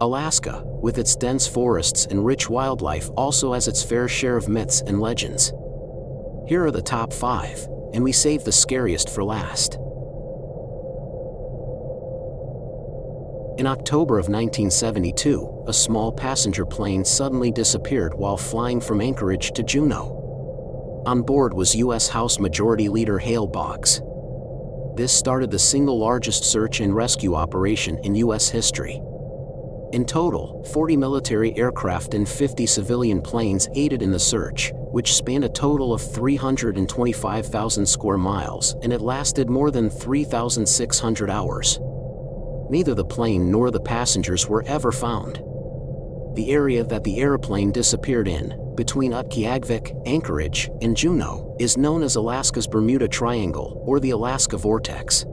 Alaska, with its dense forests and rich wildlife, also has its fair share of myths and legends. Here are the top 5, and we saved the scariest for last. In October of 1972, a small passenger plane suddenly disappeared while flying from Anchorage to Juneau. On board was U.S. House Majority Leader Hale Boggs. This started the single largest search and rescue operation in U.S. history. In total, 40 military aircraft and 50 civilian planes aided in the search, which spanned a total of 325,000 square miles, and it lasted more than 3,600 hours. Neither the plane nor the passengers were ever found. The area that the airplane disappeared in, between Utqiagvik, Anchorage, and Juneau, is known as Alaska's Bermuda Triangle, or the Alaska Vortex.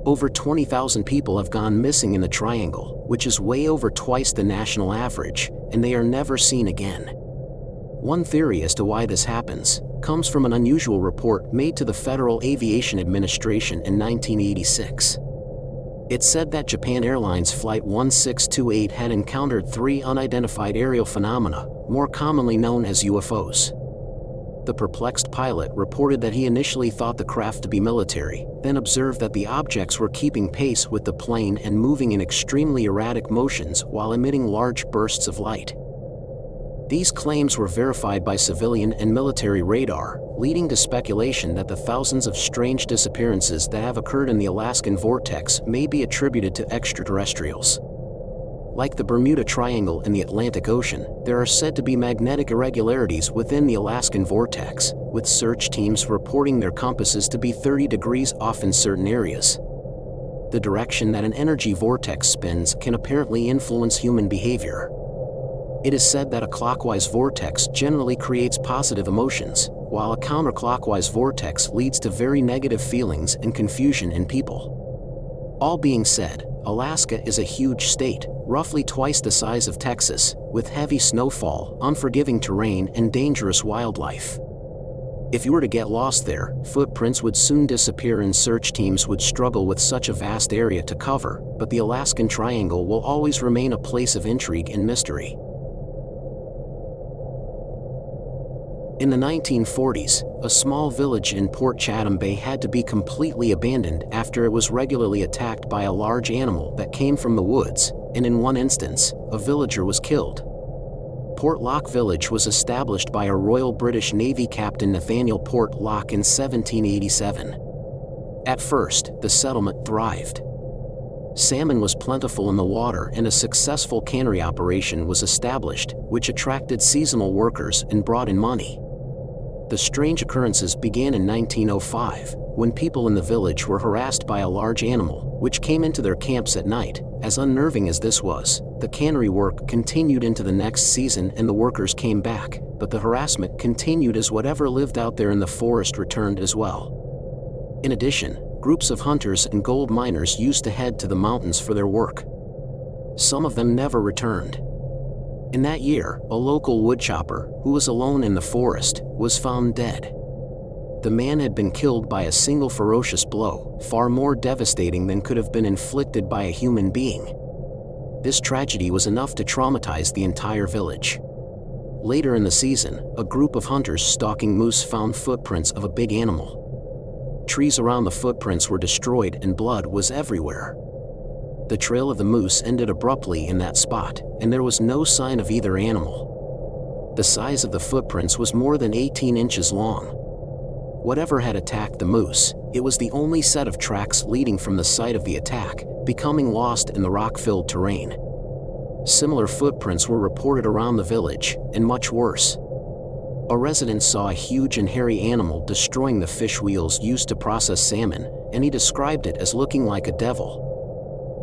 Over 20,000 people have gone missing in the triangle, which is way over twice the national average, and they are never seen again. One theory as to why this happens comes from an unusual report made to the Federal Aviation Administration in 1986. It said that Japan Airlines Flight 1628 had encountered 3 unidentified aerial phenomena, more commonly known as UFOs. The perplexed pilot reported that he initially thought the craft to be military, then observed that the objects were keeping pace with the plane and moving in extremely erratic motions while emitting large bursts of light. These claims were verified by civilian and military radar, leading to speculation that the thousands of strange disappearances that have occurred in the Alaskan Vortex may be attributed to extraterrestrials. Like the Bermuda Triangle in the Atlantic Ocean, there are said to be magnetic irregularities within the Alaskan Vortex, with search teams reporting their compasses to be 30 degrees off in certain areas. The direction that an energy vortex spins can apparently influence human behavior. It is said that a clockwise vortex generally creates positive emotions, while a counterclockwise vortex leads to very negative feelings and confusion in people. All being said, Alaska is a huge state, roughly twice the size of Texas, with heavy snowfall, unforgiving terrain, and dangerous wildlife. If you were to get lost there, footprints would soon disappear and search teams would struggle with such a vast area to cover, but the Alaskan Triangle will always remain a place of intrigue and mystery. In the 1940s, a small village in Port Chatham Bay had to be completely abandoned after it was regularly attacked by a large animal that came from the woods, and in one instance, a villager was killed. Port Locke Village was established by a Royal British Navy Captain Nathaniel Port Locke in 1787. At first, the settlement thrived. Salmon was plentiful in the water and a successful cannery operation was established, which attracted seasonal workers and brought in money. The strange occurrences began in 1905, when people in the village were harassed by a large animal, which came into their camps at night. As unnerving as this was, the cannery work continued into the next season and the workers came back, but the harassment continued as whatever lived out there in the forest returned as well. In addition, groups of hunters and gold miners used to head to the mountains for their work. Some of them never returned. In that year, a local woodchopper, who was alone in the forest, was found dead. The man had been killed by a single ferocious blow, far more devastating than could have been inflicted by a human being. This tragedy was enough to traumatize the entire village. Later in the season, a group of hunters stalking moose found footprints of a big animal. Trees around the footprints were destroyed and blood was everywhere. The trail of the moose ended abruptly in that spot, and there was no sign of either animal. The size of the footprints was more than 18 inches long. Whatever had attacked the moose, it was the only set of tracks leading from the site of the attack, becoming lost in the rock-filled terrain. Similar footprints were reported around the village, and much worse. A resident saw a huge and hairy animal destroying the fish wheels used to process salmon, and he described it as looking like a devil.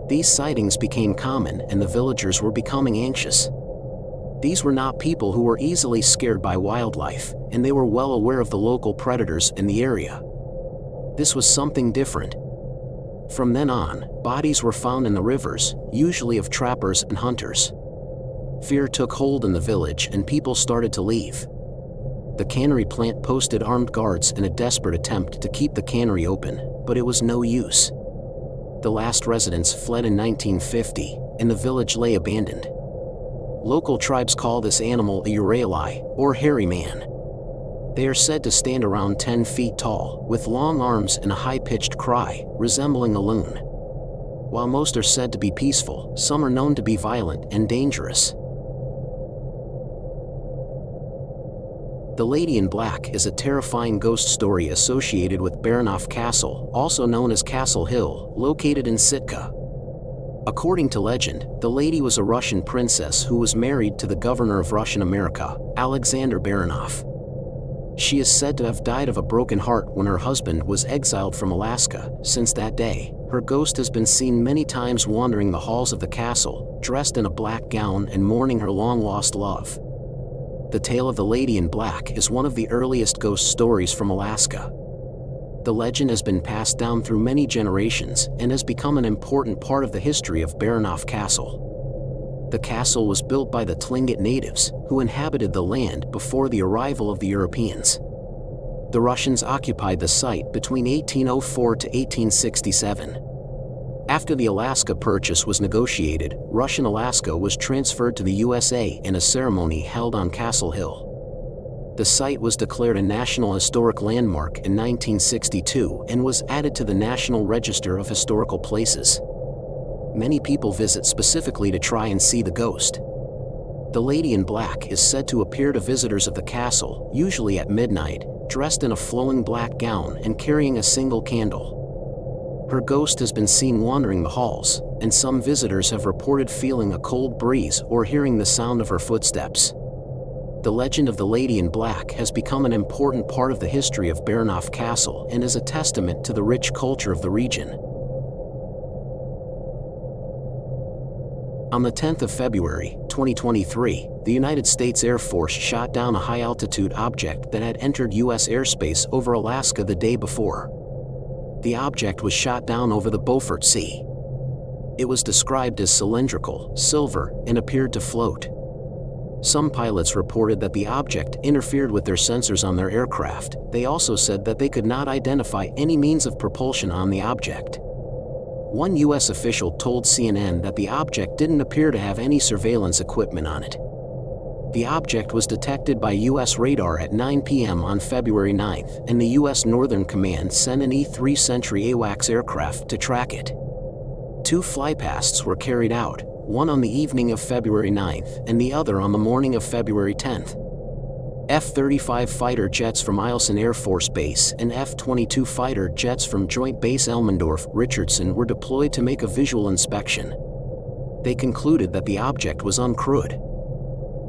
These sightings became common and the villagers were becoming anxious. These were not people who were easily scared by wildlife, and they were well aware of the local predators in the area. This was something different. From then on, bodies were found in the rivers, usually of trappers and hunters. Fear took hold in the village and people started to leave. The cannery plant posted armed guards in a desperate attempt to keep the cannery open, but it was no use. The last residents fled in 1950, and the village lay abandoned. Local tribes call this animal a Uralai, or hairy man. They are said to stand around 10 feet tall, with long arms and a high-pitched cry, resembling a loon. While most are said to be peaceful, some are known to be violent and dangerous. The Lady in Black is a terrifying ghost story associated with Baranof Castle, also known as Castle Hill, located in Sitka. According to legend, the lady was a Russian princess who was married to the governor of Russian America, Alexander Baranof. She is said to have died of a broken heart when her husband was exiled from Alaska. Since that day, her ghost has been seen many times wandering the halls of the castle, dressed in a black gown and mourning her long-lost love. The tale of the Lady in Black is one of the earliest ghost stories from Alaska. The legend has been passed down through many generations and has become an important part of the history of Baranof Castle. The castle was built by the Tlingit natives, who inhabited the land before the arrival of the Europeans. The Russians occupied the site between 1804 to 1867. After the Alaska Purchase was negotiated, Russian Alaska was transferred to the USA in a ceremony held on Castle Hill. The site was declared a National Historic Landmark in 1962 and was added to the National Register of Historical Places. Many people visit specifically to try and see the ghost. The Lady in Black is said to appear to visitors of the castle, usually at midnight, dressed in a flowing black gown and carrying a single candle. Her ghost has been seen wandering the halls, and some visitors have reported feeling a cold breeze or hearing the sound of her footsteps. The legend of the Lady in Black has become an important part of the history of Baranof Castle and is a testament to the rich culture of the region. On the 10th of February, 2023, the United States Air Force shot down a high-altitude object that had entered U.S. airspace over Alaska the day before. The object was shot down over the Beaufort Sea. It was described as cylindrical, silver, and appeared to float. Some pilots reported that the object interfered with their sensors on their aircraft. They also said that they could not identify any means of propulsion on the object. One U.S. official told CNN that the object didn't appear to have any surveillance equipment on it. The object was detected by U.S. radar at 9 p.m. on February 9th, and the U.S. Northern Command sent an E-3 Sentry AWACS aircraft to track it. 2 flypasts were carried out, one on the evening of February 9th and the other on the morning of February 10th. F-35 fighter jets from Eielson Air Force Base and F-22 fighter jets from Joint Base Elmendorf-Richardson were deployed to make a visual inspection. They concluded that the object was uncrewed.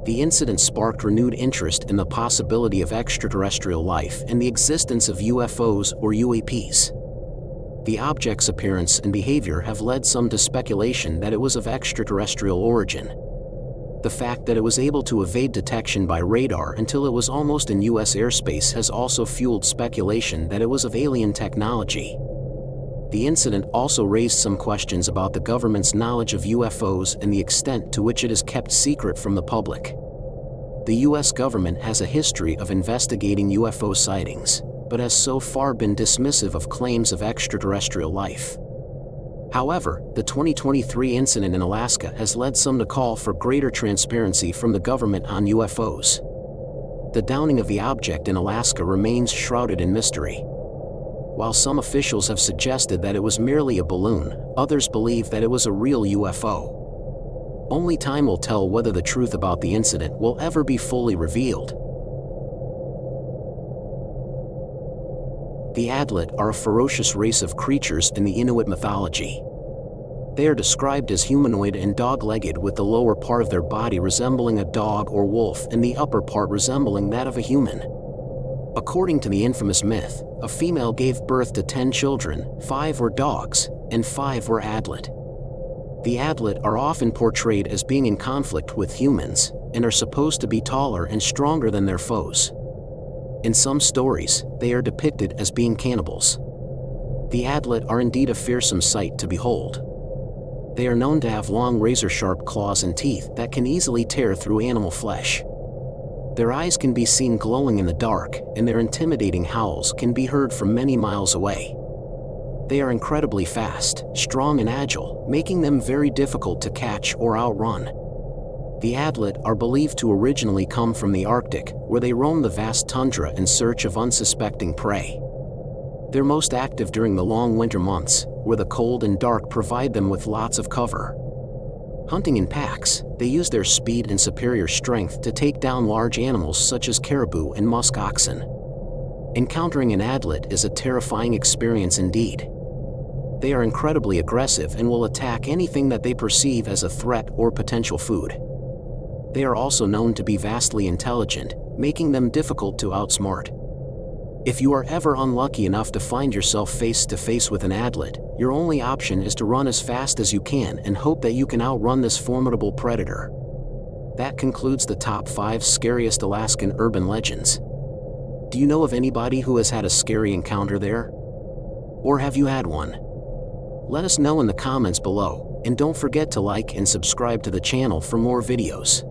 The incident sparked renewed interest in the possibility of extraterrestrial life and the existence of UFOs or UAPs. The object's appearance and behavior have led some to speculation that it was of extraterrestrial origin. The fact that it was able to evade detection by radar until it was almost in U.S. airspace has also fueled speculation that it was of alien technology. The incident also raised some questions about the government's knowledge of UFOs and the extent to which it is kept secret from the public. The U.S. government has a history of investigating UFO sightings, but has so far been dismissive of claims of extraterrestrial life. However, the 2023 incident in Alaska has led some to call for greater transparency from the government on UFOs. The downing of the object in Alaska remains shrouded in mystery. While some officials have suggested that it was merely a balloon, others believe that it was a real UFO. Only time will tell whether the truth about the incident will ever be fully revealed. The Adlet are a ferocious race of creatures in the Inuit mythology. They are described as humanoid and dog-legged, with the lower part of their body resembling a dog or wolf and the upper part resembling that of a human. According to the infamous myth, a female gave birth to 10 children, 5 were dogs, and 5 were Adlet. The Adlet are often portrayed as being in conflict with humans, and are supposed to be taller and stronger than their foes. In some stories, they are depicted as being cannibals. The Adlet are indeed a fearsome sight to behold. They are known to have long razor-sharp claws and teeth that can easily tear through animal flesh. Their eyes can be seen glowing in the dark, and their intimidating howls can be heard from many miles away. They are incredibly fast, strong and agile, making them very difficult to catch or outrun. The Adlet are believed to originally come from the Arctic, where they roam the vast tundra in search of unsuspecting prey. They're most active during the long winter months, where the cold and dark provide them with lots of cover. Hunting in packs, they use their speed and superior strength to take down large animals such as caribou and musk oxen. Encountering an Adlet is a terrifying experience indeed. They are incredibly aggressive and will attack anything that they perceive as a threat or potential food. They are also known to be vastly intelligent, making them difficult to outsmart. If you are ever unlucky enough to find yourself face to face with an Adlet, your only option is to run as fast as you can and hope that you can outrun this formidable predator. That concludes the top 5 scariest Alaskan urban legends. Do you know of anybody who has had a scary encounter there? Or have you had one? Let us know in the comments below, and don't forget to like and subscribe to the channel for more videos.